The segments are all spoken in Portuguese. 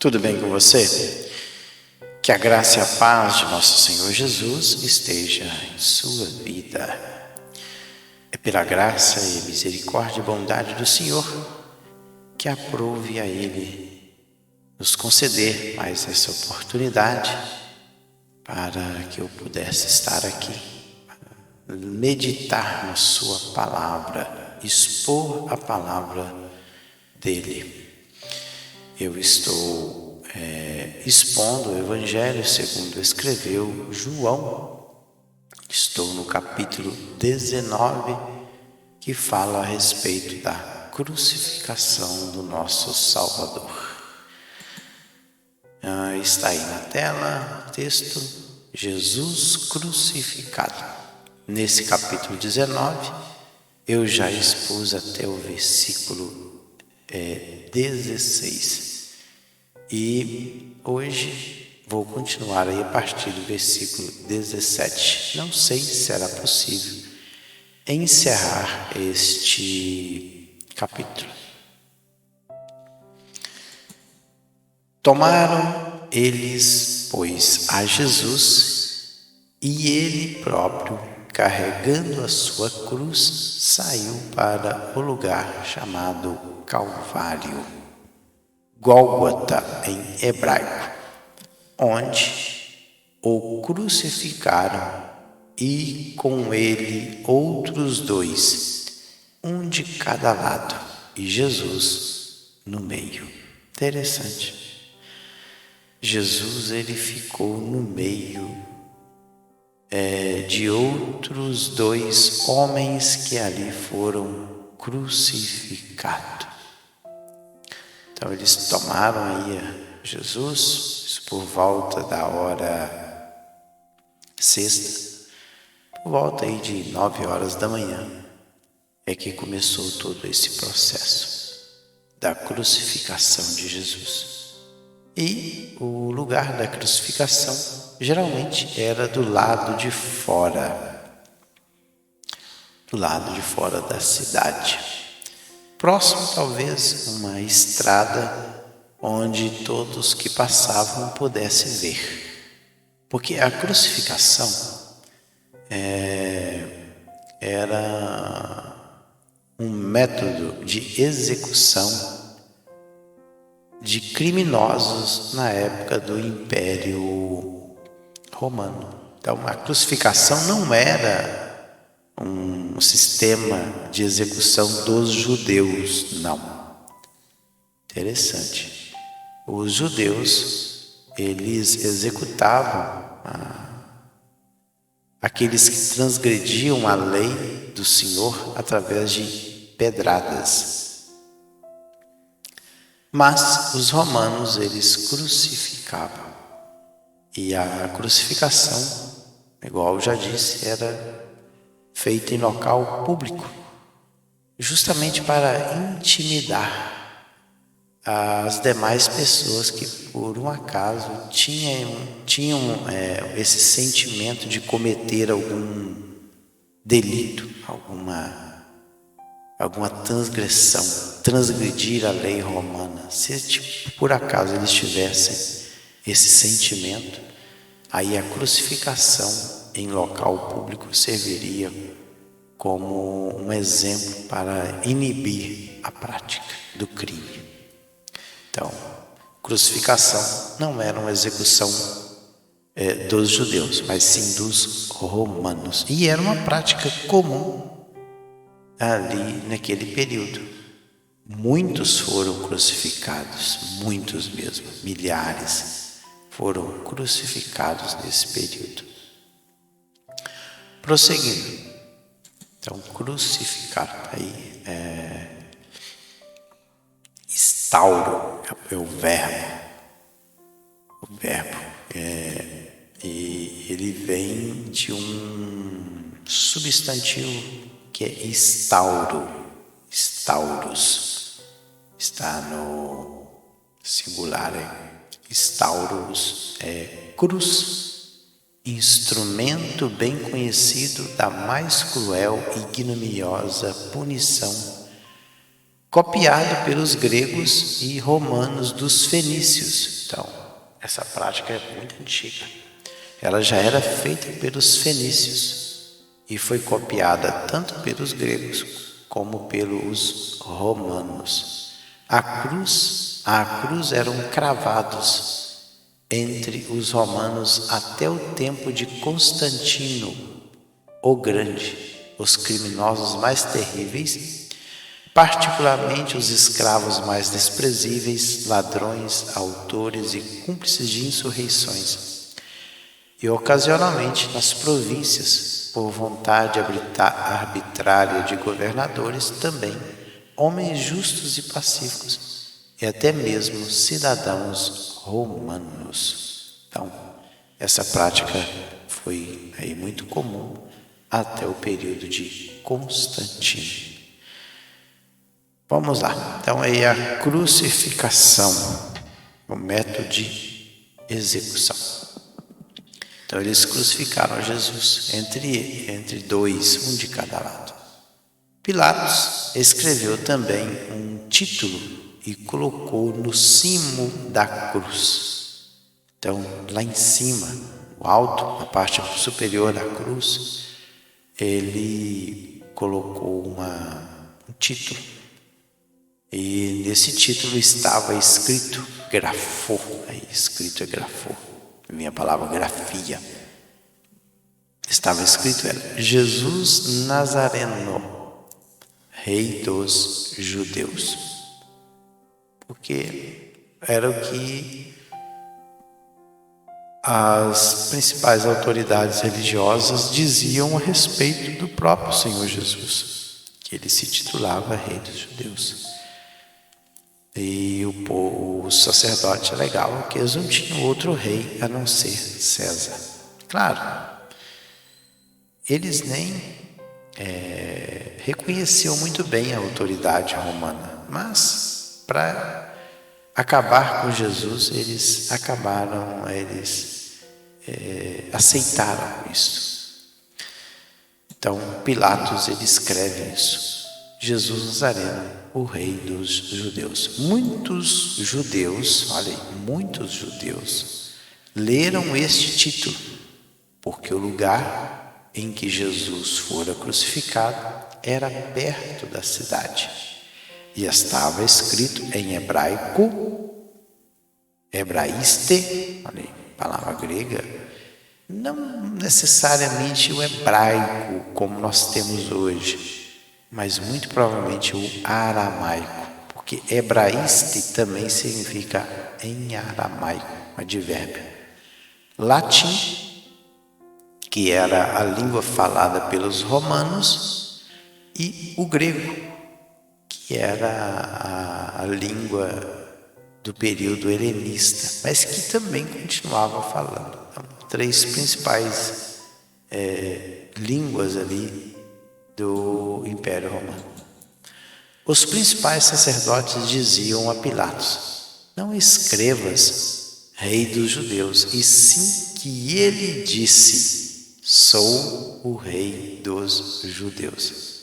Tudo bem com você? Que a graça e a paz de nosso Senhor Jesus esteja em sua vida. É pela graça e misericórdia e bondade do Senhor que aprove a Ele nos conceder mais essa oportunidade para que eu pudesse estar aqui, meditar na sua palavra, expor a palavra dEle. Eu estou expondo o Evangelho segundo escreveu João. Estou no capítulo 19, que fala a respeito da crucificação do nosso Salvador. Está aí na tela o texto, Jesus crucificado. Nesse capítulo 19, eu já expus até o versículo 16. E hoje vou continuar aí a partir do versículo 17. Não sei se será possível encerrar este capítulo. Tomaram eles, pois, a Jesus, e ele próprio, carregando a sua cruz, saiu para o lugar chamado Calvário, Gólgota em hebraico, onde o crucificaram e com ele outros dois, um de cada lado, e Jesus no meio. Interessante. Jesus, ele ficou no meio de outros dois homens que ali foram crucificados. Então eles tomaram aí Jesus por volta da hora sexta, por volta aí de 9 horas da manhã, é que começou todo esse processo da crucificação de Jesus. E o lugar da crucificação geralmente era do lado de fora da cidade. Próximo, talvez, uma estrada onde todos que passavam pudessem ver. Porque a crucificação era um método de execução de criminosos na época do Império Romano. Então, a crucificação não era um sistema de execução dos judeus, não. Interessante. Os judeus, eles executavam aqueles que transgrediam a lei do Senhor através de pedradas. Mas os romanos, eles crucificavam. E a crucificação, igual eu já disse, era feita em local público, justamente para intimidar as demais pessoas que, por um acaso, tinham esse sentimento de cometer algum delito, alguma transgressão, transgredir a lei romana. Se por acaso eles tivessem esse sentimento, aí a crucificação em local público serviria como um exemplo para inibir a prática do crime. Então, crucificação não era uma execução dos judeus, mas sim dos romanos. E era uma prática comum ali naquele período. Muitos foram crucificados, muitos mesmo, milhares foram crucificados nesse período. Prosseguindo, então crucificar aí instauro é o verbo, e ele vem de um substantivo que é instauro, instauros, está no singular, instauros é cruz, instrumento bem conhecido da mais cruel e ignominiosa punição copiado pelos gregos e romanos dos fenícios. Então, essa prática é muito antiga. Ela já era feita pelos fenícios e foi copiada tanto pelos gregos como pelos romanos. A cruz eram cravados entre os romanos até o tempo de Constantino o Grande. Os criminosos mais terríveis, particularmente os escravos mais desprezíveis, ladrões, autores e cúmplices de insurreições, e ocasionalmente nas províncias, por vontade arbitrária de governadores, também homens justos e pacíficos, e até mesmo cidadãos romanos. Então, essa prática foi aí muito comum até o período de Constantino. Vamos lá. Então, aí a crucificação, o método de execução. Então, eles crucificaram Jesus entre dois, um de cada lado. Pilatos escreveu também um título e colocou no cimo da cruz. Então, lá em cima, o alto, a parte superior da cruz, ele colocou um título. E nesse título estava escrito, grafou, aí escrito é grafou, vem a palavra grafia. Estava escrito, era Jesus Nazareno, Rei dos Judeus. Porque era o que as principais autoridades religiosas diziam a respeito do próprio Senhor Jesus, que ele se titulava Rei dos Judeus. E o sacerdote alegava que eles não tinham outro rei a não ser César. Claro, eles nem reconheciam muito bem a autoridade romana, mas para acabar com Jesus, eles aceitaram isso. Então, Pilatos, ele escreve isso. Jesus Nazareno, o Rei dos Judeus. Muitos judeus leram este título, porque o lugar em que Jesus fora crucificado era perto da cidade. E estava escrito em hebraico, hebraíste, palavra grega, não necessariamente o hebraico como nós temos hoje, mas muito provavelmente o aramaico, porque hebraíste também significa em aramaico, advérbio. Latim, que era a língua falada pelos romanos, e o grego, que era a língua do período helenista, mas que também continuava falando. Então, três principais línguas ali do Império Romano. Os principais sacerdotes diziam a Pilatos: não escrevas Rei dos Judeus, e sim que ele disse: sou o Rei dos Judeus.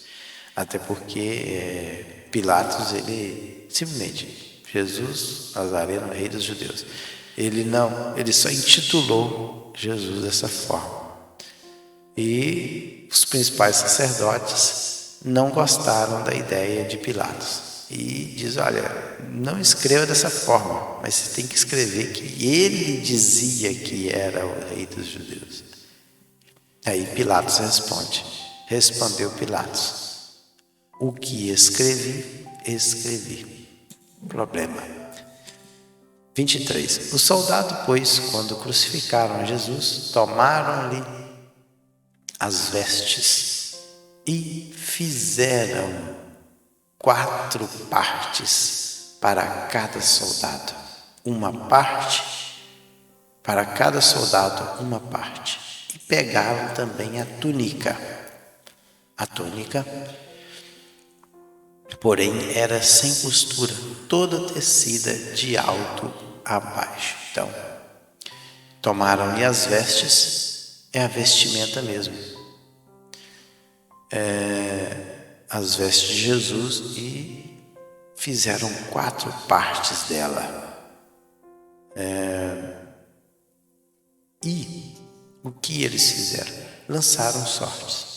Até porque Pilatos, ele simplesmente, Jesus Nazareno, Rei dos Judeus, ele só intitulou Jesus dessa forma. E os principais sacerdotes não gostaram da ideia de Pilatos. E diz, olha, não escreva dessa forma, mas você tem que escrever que ele dizia que era o Rei dos Judeus. Aí Pilatos respondeu Pilatos: o que escrevi. Problema. 23. O soldado, pois, quando crucificaram Jesus, tomaram-lhe as vestes e fizeram 4 partes para cada soldado, uma parte para cada soldado, uma parte. E pegaram também a túnica. A túnica, porém, era sem costura, toda tecida de alto a baixo. Então, tomaram-lhe as vestes, é a vestimenta mesmo, as vestes de Jesus, e fizeram 4 partes dela. E o que eles fizeram? Lançaram sortes.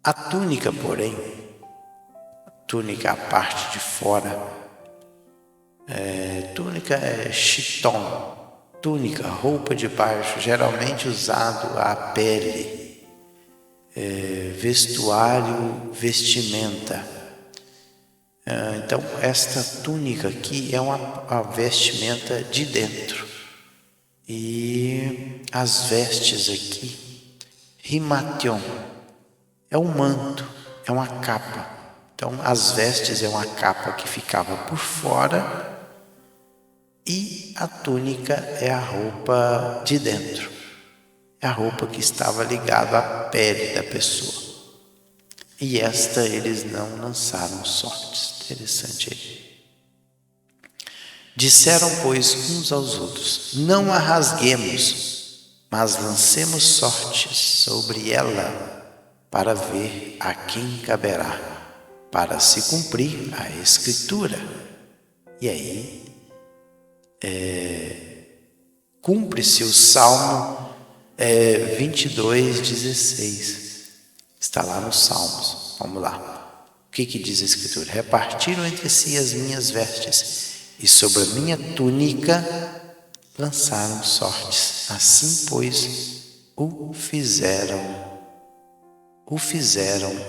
A túnica, porém, a parte de fora, túnica é chiton, túnica, roupa de baixo, geralmente usado a pele, vestuário, vestimenta. Então, esta túnica aqui é uma vestimenta de dentro. E as vestes aqui, rimation, é um manto, é uma capa. Então, as vestes é uma capa que ficava por fora e a túnica é a roupa de dentro. É a roupa que estava ligada à pele da pessoa. E esta eles não lançaram sortes. Interessante aí. Disseram, pois, uns aos outros: não a rasguemos, mas lancemos sortes sobre ela, para ver a quem caberá, para se cumprir a Escritura. E aí, cumpre-se o Salmo 22:16. Está lá nos Salmos. Vamos lá. O que diz a Escritura? Repartiram entre si as minhas vestes, e sobre a minha túnica lançaram sortes. Assim, pois, o fizeram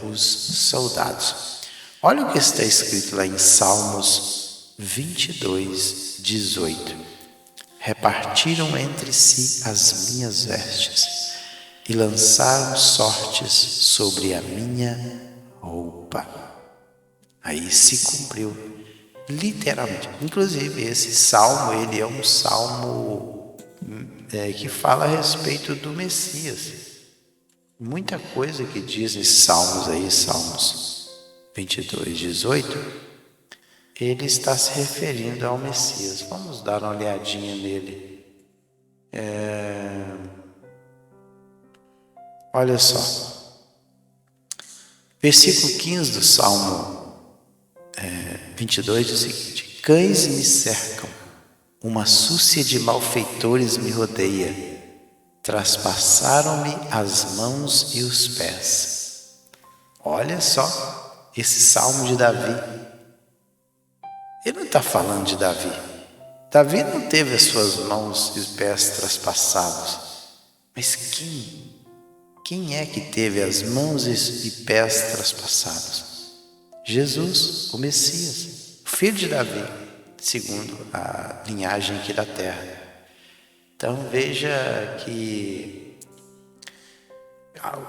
os soldados. Olha o que está escrito lá em Salmos 22:18. Repartiram entre si as minhas vestes e lançaram sortes sobre a minha roupa. Aí se cumpriu, literalmente. Inclusive, esse salmo, ele é um salmo que fala a respeito do Messias. Muita coisa que diz nesses salmos aí, Salmos 22:18, ele está se referindo ao Messias. Vamos dar uma olhadinha nele. Olha só. Versículo 15 do Salmo 22 diz o seguinte: cães me cercam, uma súcia de malfeitores me rodeia, traspassaram-me as mãos e os pés. Olha só esse salmo de Davi. Ele não está falando de Davi. Davi não teve as suas mãos e os pés traspassados. Mas quem é que teve as mãos e pés traspassados? Jesus, o Messias, o filho de Davi, segundo a linhagem aqui da terra. Então veja que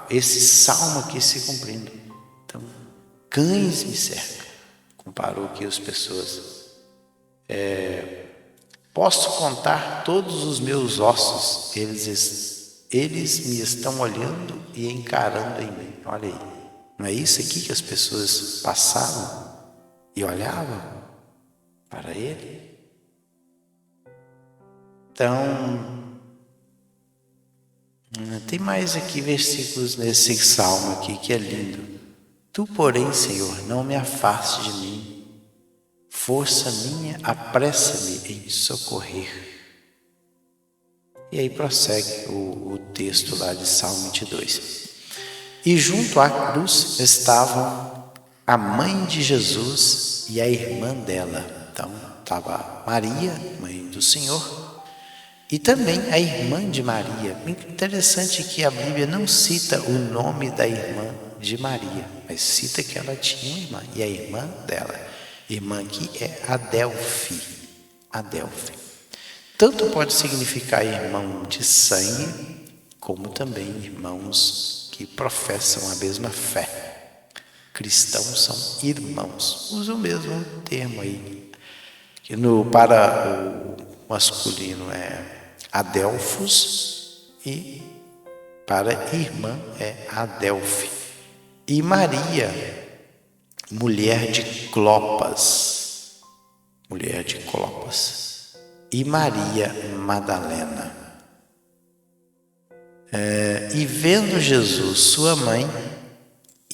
esse salmo aqui se cumprindo. Então, cães me cercam. Comparou aqui as pessoas. Posso contar todos os meus ossos, eles me estão olhando e encarando em mim. Olha aí, não é isso aqui que as pessoas passavam e olhavam para ele? Então, tem mais aqui versículos nesse salmo aqui que é lindo. Tu, porém, Senhor, não me afaste de mim. Força minha, apressa-me em socorrer. E aí prossegue o texto lá de Salmo 22. E junto à cruz estavam a mãe de Jesus e a irmã dela. Então, estava Maria, mãe do Senhor, e também a irmã de Maria. Interessante que a Bíblia não cita o nome da irmã de Maria, mas cita que ela tinha uma irmã, e a irmã dela. Irmã aqui é Adelfe. Tanto pode significar irmão de sangue, como também irmãos que professam a mesma fé. Cristãos são irmãos. Usa o mesmo termo aí. Que para o masculino é Adelfos e para irmã é Adelfe. E Maria, mulher de Clopas. E Maria Madalena. E vendo Jesus, sua mãe,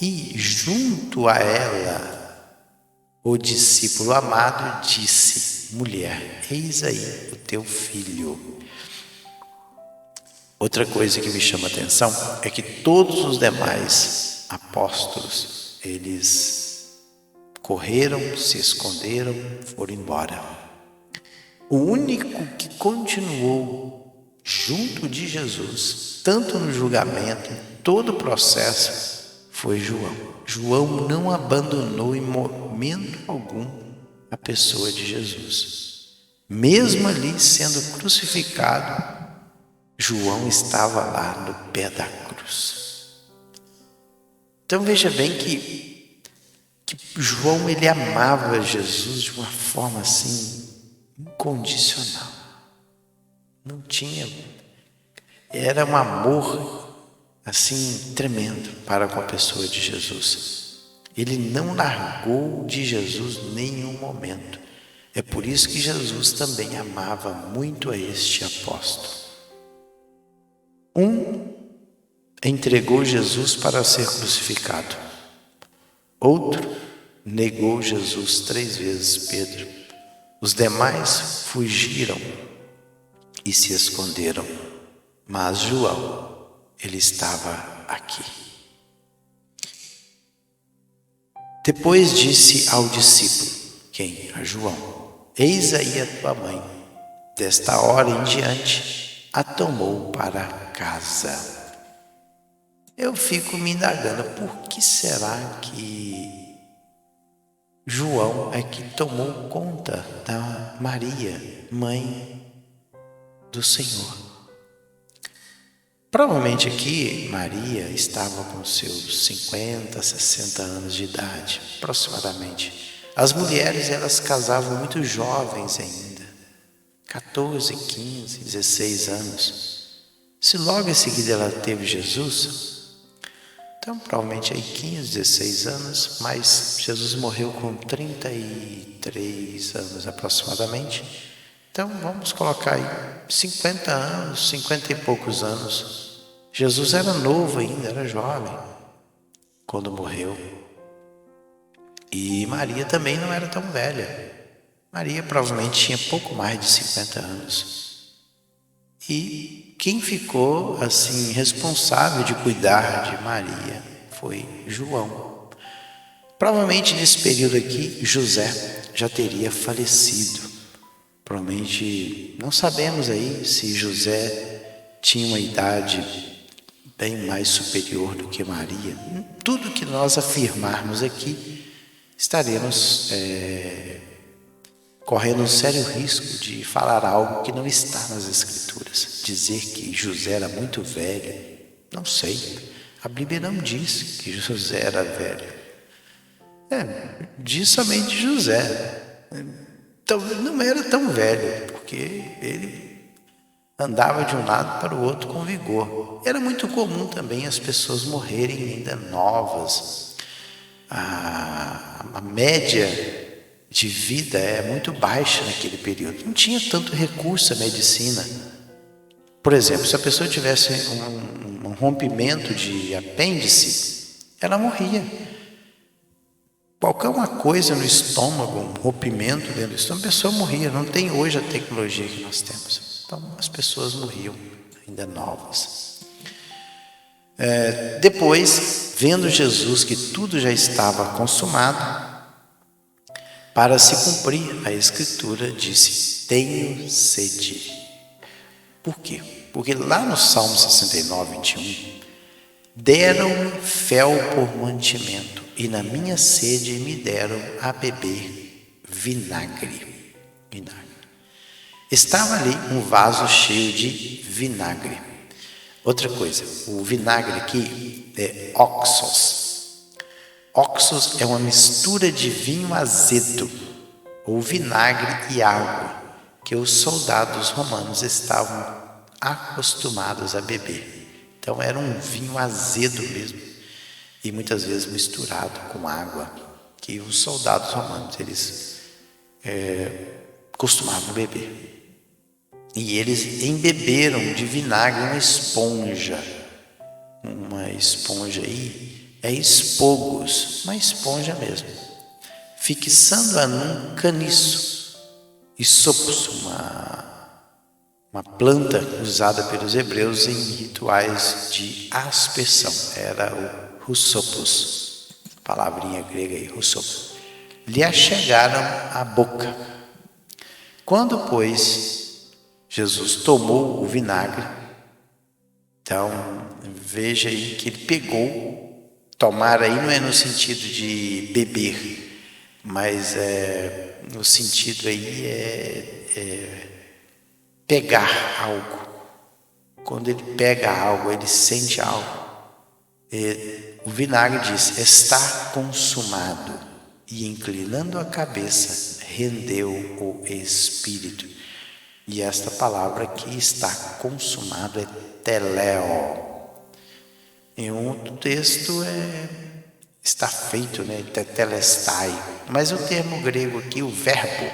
E junto a ela, o discípulo amado disse: mulher, eis aí o teu filho. Outra coisa que me chama a atenção é que todos os demais apóstolos, eles correram, se esconderam, foram embora. O único que continuou junto de Jesus, tanto no julgamento, em todo o processo, foi João. João não abandonou em momento algum a pessoa de Jesus. Mesmo ali sendo crucificado, João estava lá no pé da cruz. Então veja bem que João, ele amava Jesus de uma forma assim incondicional. Não tinha, era um amor assim tremendo para com a pessoa de Jesus. Ele não largou de Jesus em nenhum momento. É por isso que Jesus também amava muito a este apóstolo. Um entregou Jesus para ser crucificado. Outro negou Jesus 3 vezes, Pedro. Os demais fugiram e se esconderam. Mas João, ele estava aqui. Depois disse ao discípulo, quem? A João: eis aí a tua mãe. Desta hora em diante, a tomou para casa. Eu fico me indagando, por que será que João é que tomou conta da Maria, mãe do Senhor? Provavelmente aqui Maria estava com seus 50, 60 anos de idade, aproximadamente. As mulheres, elas casavam muito jovens ainda, 14, 15, 16 anos. Se logo em seguida ela teve Jesus, então provavelmente aí 15, 16 anos, mas Jesus morreu com 33 anos aproximadamente. Então vamos colocar aí 50 anos, 50 e poucos anos. Jesus era novo ainda, era jovem quando morreu. E Maria também não era tão velha. Maria provavelmente tinha pouco mais de 50 anos. E quem ficou assim responsável de cuidar de Maria foi João. Provavelmente nesse período aqui José já teria falecido. Provavelmente não sabemos aí se José tinha uma idade bem mais superior do que Maria. Tudo que nós afirmarmos aqui, estaremos correndo um sério risco de falar algo que não está nas Escrituras. Dizer que José era muito velho, não sei. A Bíblia não diz que José era velho. Diz somente José. Então, não era tão velho, porque ele andava de um lado para o outro com vigor. Era muito comum também as pessoas morrerem ainda novas. A média de vida é muito baixa naquele período. Não tinha tanto recurso a medicina. Por exemplo, se a pessoa tivesse um rompimento de apêndice, ela morria. Qualquer uma coisa no estômago, um rompimento dentro do estômago, a pessoa morria. Não tem hoje a tecnologia que nós temos. Então as pessoas morriam ainda novas. Depois, vendo Jesus que tudo já estava consumado, para se cumprir a Escritura, disse: tenho sede. Por quê? Porque lá no Salmo 69, 21, deram-me fel por mantimento, e na minha sede me deram a beber vinagre. Estava ali um vaso cheio de vinagre. Outra coisa, o vinagre aqui é oxos. Oxos é uma mistura de vinho azedo, ou vinagre e água, que os soldados romanos estavam acostumados a beber. Então era um vinho azedo mesmo, e muitas vezes misturado com água, que os soldados romanos eles costumavam beber. E eles embeberam de vinagre uma esponja aí é espogos, uma esponja mesmo, fixando-a num caniço, hisopos, uma planta usada pelos hebreus em rituais de aspersão, era o hussopos, palavrinha grega aí, hussopos. Lhe achegaram à boca. Quando, pois, Jesus tomou o vinagre, então veja aí que ele pegou, tomar aí não é no sentido de beber, mas no sentido aí é pegar algo. Quando ele pega algo, ele sente algo. O vinagre diz: está consumado. E inclinando a cabeça, rendeu o espírito. E esta palavra que está consumado é teleo. Em outro texto está feito, né? Tetelestai. Mas o termo grego aqui, o verbo,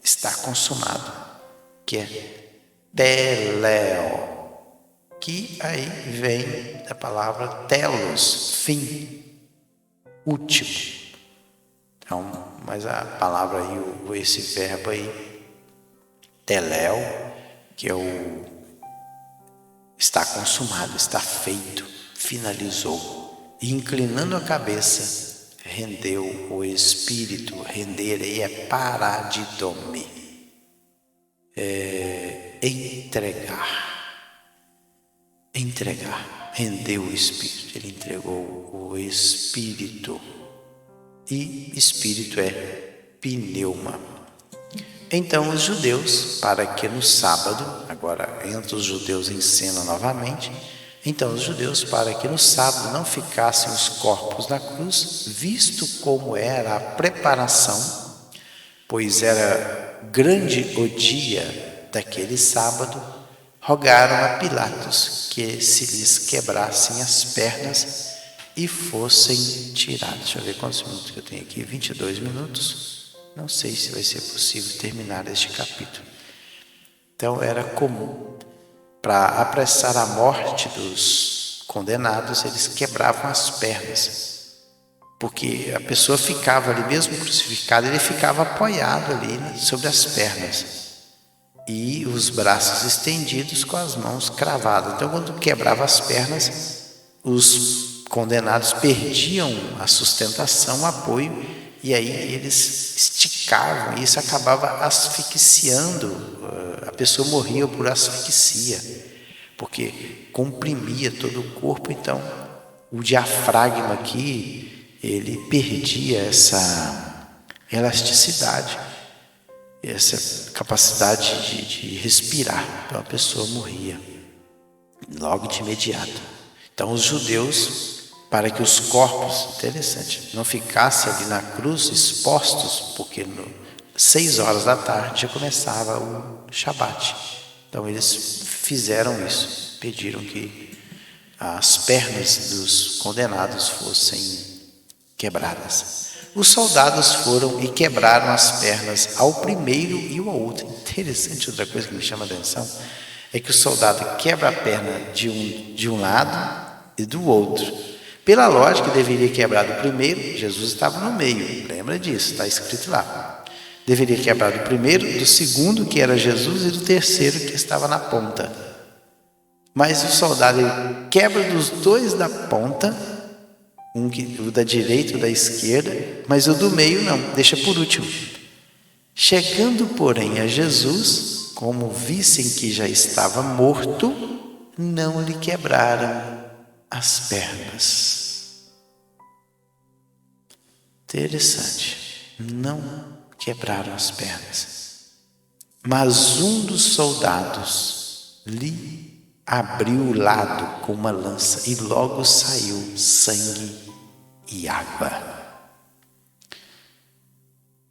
está consumado, que é teleo, que aí vem da palavra telos, fim, último. Então, mas a palavra aí, esse verbo aí, teleo, que é está consumado, está feito, finalizou. E inclinando a cabeça, rendeu o espírito. Render aí é paradidome, entregar, rendeu o espírito, ele entregou o espírito. E espírito é pneuma. Então os judeus, para que no sábado, agora entra os judeus em cena novamente, então os judeus, para que no sábado não ficassem os corpos na cruz, visto como era a preparação, pois era grande o dia daquele sábado, rogaram a Pilatos que se lhes quebrassem as pernas e fossem tirados. Deixa eu ver quantos minutos que eu tenho aqui. 22 minutos. Não sei se vai ser possível terminar este capítulo. Então era comum, para apressar a morte dos condenados, eles quebravam as pernas, porque a pessoa ficava ali, mesmo crucificado, ele ficava apoiado ali sobre as pernas e os braços estendidos com as mãos cravadas. Então quando quebrava as pernas, os condenados perdiam a sustentação, o apoio, e aí eles esticavam, e isso acabava asfixiando, a pessoa morria por asfixia, porque comprimia todo o corpo. Então o diafragma aqui, ele perdia essa elasticidade, essa capacidade de respirar, então a pessoa morria logo de imediato. Então os judeus, para que os corpos, interessante, não ficassem ali na cruz expostos, porque 6 horas da tarde já começava o Shabat. Então eles fizeram isso, pediram que as pernas dos condenados fossem quebradas. Os soldados foram e quebraram as pernas ao primeiro e ao outro. Interessante, outra coisa que me chama a atenção é que o soldado quebra a perna de um lado e do outro. Pela lógica, deveria quebrar do primeiro. Jesus estava no meio, lembra disso, está escrito lá. Deveria quebrar do primeiro, do segundo, que era Jesus, e do terceiro, que estava na ponta. Mas o soldado quebra dos dois da ponta, o da direita e o da esquerda, mas o do meio não, deixa por último. Chegando, porém, a Jesus, como vissem que já estava morto, não lhe quebraram as pernas. Interessante, não quebraram as pernas, mas um dos soldados lhe abriu o lado com uma lança e logo saiu sangue e água.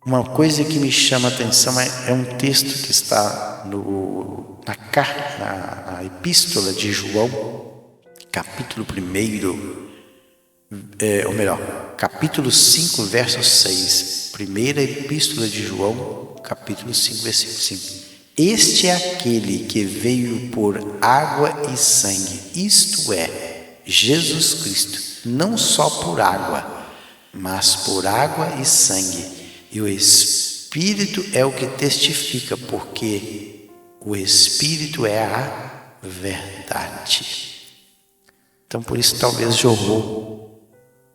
Uma coisa que me chama a atenção é um texto que está na epístola de João, capítulo 1, capítulo 5, verso 6. Primeira epístola de João, capítulo 5, versículo 5. Este é aquele que veio por água e sangue, isto é, Jesus Cristo, não só por água, mas por água e sangue. E o Espírito é o que testifica, porque o Espírito é a verdade. Então, por isso, talvez jorrou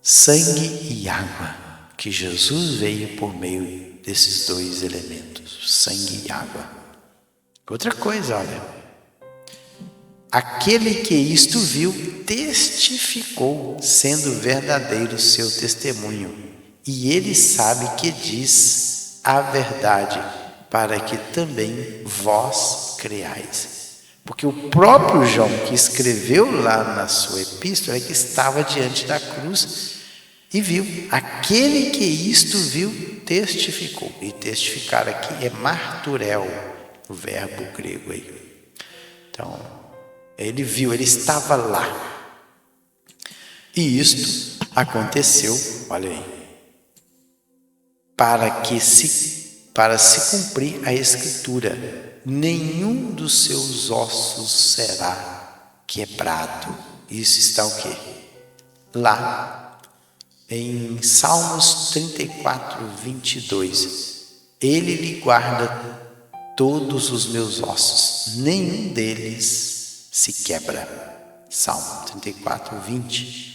sangue e água, que Jesus veio por meio desses dois elementos, sangue e água. Outra coisa, olha, aquele que isto viu testificou, sendo verdadeiro seu testemunho, e ele sabe que diz a verdade, para que também vós creais. Porque o próprio João, que escreveu lá na sua epístola, é que estava diante da cruz e viu. Aquele que isto viu, testificou. E testificar aqui é marturel, o verbo grego aí. Então, ele viu, ele estava lá. E isto aconteceu, olha aí, para se cumprir a Escritura: nenhum dos seus ossos será quebrado. Isso está o quê? Lá em Salmos 34, 22. Ele lhe guarda todos os meus ossos, nenhum deles se quebra. Salmo 34, 20.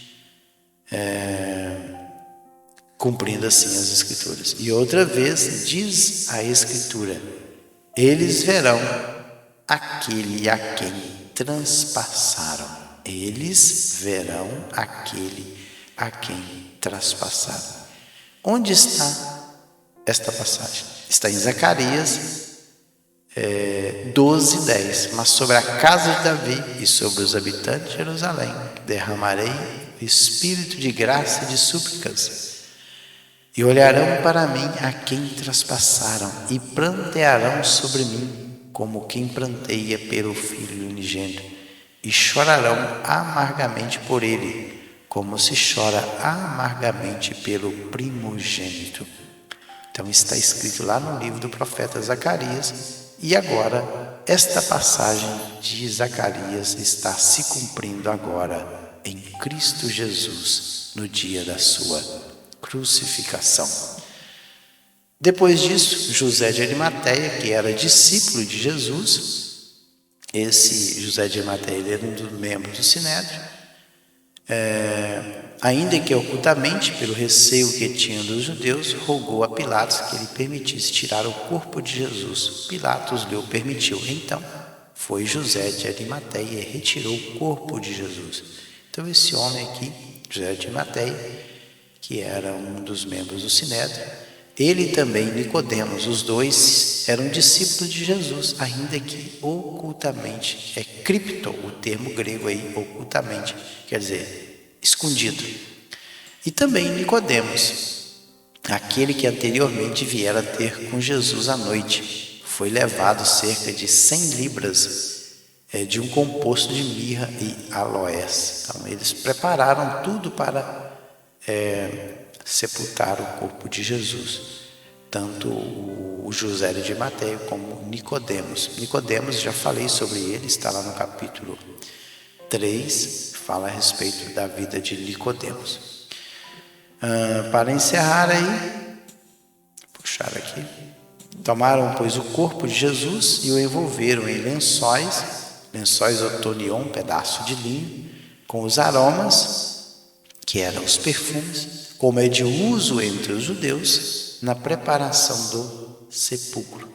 Cumprindo assim as Escrituras. E outra vez diz a Escritura: eles verão aquele a quem transpassaram. Eles verão aquele a quem transpassaram. Onde está esta passagem? Está em Zacarias 12, 10. Mas sobre a casa de Davi e sobre os habitantes de Jerusalém derramarei o espírito de graça e de súplicas. E olharão para mim a quem traspassaram, e prantearão sobre mim, como quem pranteia pelo filho unigênito, e chorarão amargamente por ele, como se chora amargamente pelo primogênito. Então está escrito lá no livro do profeta Zacarias, e agora esta passagem de Zacarias está se cumprindo agora em Cristo Jesus, no dia da sua crucificação. Depois disso, José de Arimateia, que era discípulo de Jesus, esse José de Arimateia, ele era um dos membros do Sinédrio, ainda que ocultamente, pelo receio que tinham dos judeus, rogou a Pilatos que ele permitisse tirar o corpo de Jesus. Pilatos lhe o permitiu. Então, foi José de Arimateia e retirou o corpo de Jesus. Então, esse homem aqui, José de Arimateia, que era um dos membros do Sinédrio, ele também, Nicodemos, os dois eram discípulos de Jesus, ainda que ocultamente. É cripto, o termo grego aí, ocultamente, quer dizer, escondido. E também Nicodemos, aquele que anteriormente viera ter com Jesus à noite, foi levado cerca de 100 libras de um composto de mirra e aloés. Então, eles prepararam tudo para sepultar o corpo de Jesus, tanto o José de Arimateia como Nicodemos. Nicodemos, já falei sobre ele, está lá no capítulo 3, fala a respeito da vida de Nicodemos. Para encerrar aí, puxar aqui, tomaram, pois, o corpo de Jesus e o envolveram em lençóis otonion, um pedaço de linho, com os aromas, que eram os perfumes, como é de uso entre os judeus, na preparação do sepulcro.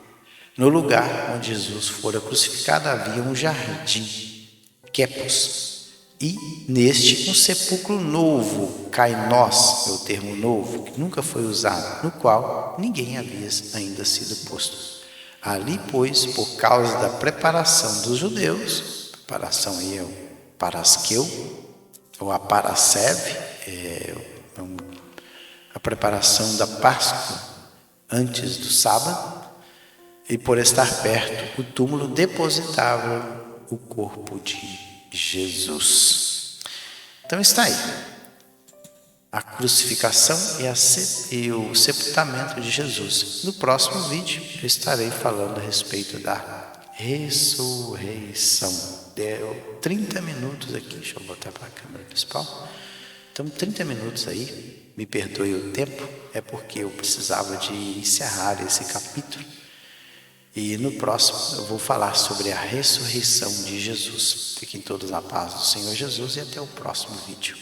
No lugar onde Jesus fora crucificado havia um jardim, quepos, e neste um sepulcro novo, kainós, é o termo novo, que nunca foi usado, no qual ninguém havia ainda sido posto. Ali, pois, por causa da preparação dos judeus, preparação aí é o parasqueu, ou a Parasceve, a preparação da Páscoa antes do sábado, e por estar perto, o túmulo depositava o corpo de Jesus. Então está aí a crucificação e o sepultamento de Jesus. No próximo vídeo eu estarei falando a respeito da ressurreição. Deu 30 minutos aqui, deixa eu botar para a câmera principal. Então, 30 minutos aí, me perdoe o tempo, é porque eu precisava de encerrar esse capítulo. E no próximo eu vou falar sobre a ressurreição de Jesus. Fiquem todos na paz do Senhor Jesus e até o próximo vídeo.